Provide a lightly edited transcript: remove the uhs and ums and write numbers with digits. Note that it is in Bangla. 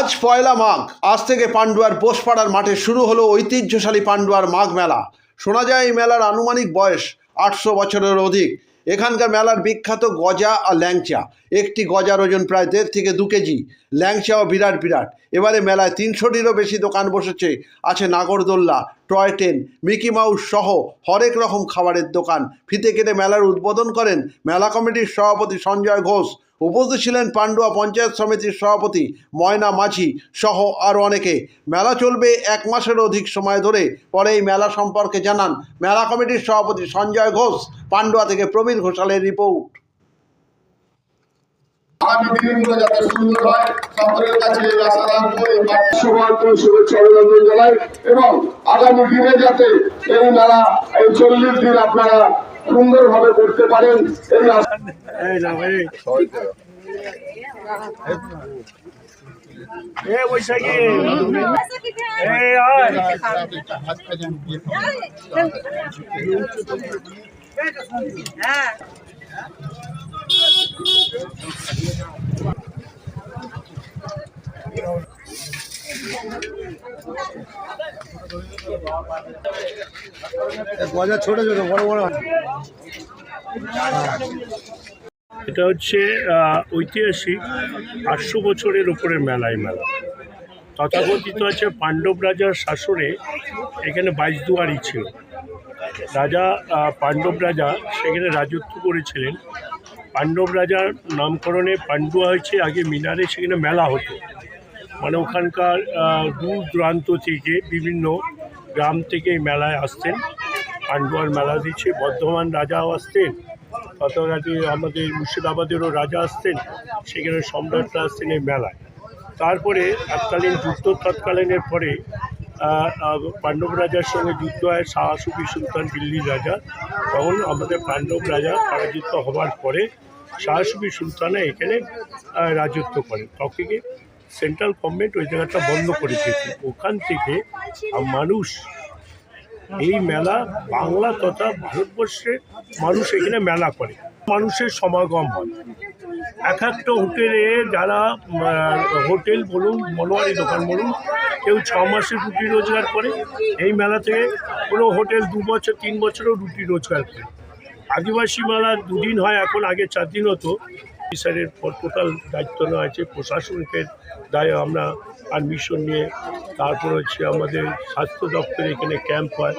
আজ পয়লা মাঘ। আজ থেকে পান্ডুয়ার বোসপাড়ার মাঠে শুরু হলো ঐতিহ্যশালী পান্ডুয়ার মাঘ মেলা। শোনা যায় এই মেলার আনুমানিক বয়স 800 বছরের অধিক। এখানকার মেলার বিখ্যাত গজা আর ল্যাংচা। একটি গজার ওজন প্রায় 1.5 থেকে 2 কেজি। ল্যাংচাও বিরাট বিরাট। এবারে মেলায় 300টিরও বেশি দোকান বসেছে। আছে নাগরদোল্লা, টয় ট্রেন, মিকি মাউস সহ হরেক রকম খাবারের দোকান। ফিতে কেটে মেলার উদ্বোধন করেন মেলা কমিটির সভাপতি সঞ্জয় ঘোষ। উপস্থিত ছিলেন পান্ডুয়া পঞ্চায়েত সমিতির সভাপতি ময়না মাঝি সহ আরও অনেকে। মেলা চলবে 1 মাসের অধিক সময় ধরে। পরে এই মেলা সম্পর্কে জানান মেলা কমিটির সভাপতি সঞ্জয় ঘোষ। পান্ডুয়া থেকে প্রবীর ঘোষালের রিপোর্ট। আগামী দিনগুলো যাতে সুন্দর হয় সকলের কাছে এই আশা রাখবো, এই সবার শুভেচ্ছা অভিনন্দন জানাই এবং আগামী দিনে যাতে এই মেলা এই 40 দিন আপনারা সুন্দরভাবে করতে পারেন এই আশা। গজা ছোট ছোট বড় বড়। এটা হচ্ছে ঐতিহাসিক 800 বছরের উপরের মেলায় মেলা। তথাকথিত আছে পাণ্ডব রাজার শাসনে এখানে 22 দুয়ারি ছিল। রাজা পাণ্ডব রাজা সেখানে রাজত্ব করেছিলেন। পাণ্ডব রাজার নামকরণে পান্ডুয়া হয়েছে। আগে মিনারে সেখানে মেলা হতো, মানে ওখানকার দূর দূরান্ত থেকে বিভিন্ন গ্রাম থেকে এই মেলায় আসতেন। পান্ডুয়ার মেলা দিচ্ছে। বর্ধমান রাজাও আসতেন, তথাকালী আমাদের মুর্শিদাবাদেরও রাজা আসতেন, সেখানে সম্রাটরা আসতেন এই মেলায়। তারপরে এককালীন যুদ্ধ তৎকালীনের পরে পাণ্ডব রাজার সঙ্গে যুদ্ধ হয় শাহ সুফি সুলতান দিল্লির রাজা। তখন আমাদের পাণ্ডব রাজা পরাজিত হওয়ার পরে শাহ সুফি সুলতানা এখানে রাজত্ব করেন। তখন সেন্ট্রাল গভর্নমেন্ট ওই জায়গাটা বন্ধ করে দিয়েছে। ওখান থেকে মানুষ এই মেলা বাংলা তথা ভারতবর্ষে মানুষ এখানে মেলা করে, মানুষের সমাগম হয়। এক একটা হোটেলে যারা হোটেল বলুন, মনোয়ারি দোকান বলুন, কেউ 6 মাসের রুটি রোজগার করে এই মেলা থেকে। কোনো হোটেল 2 বছর 3 বছরও রুটি রোজগার করে। আদিবাসী মেলা 2 দিন হয়, এখন আগে 4 দিন হতো। অফিসারের টোটাল দায়িত্ব নেওয়া আছে, প্রশাসনিকের দায় আমরা পারমিশন নিয়ে। তারপর হচ্ছে আমাদের স্বাস্থ্য দপ্তরে এখানে ক্যাম্প হয়।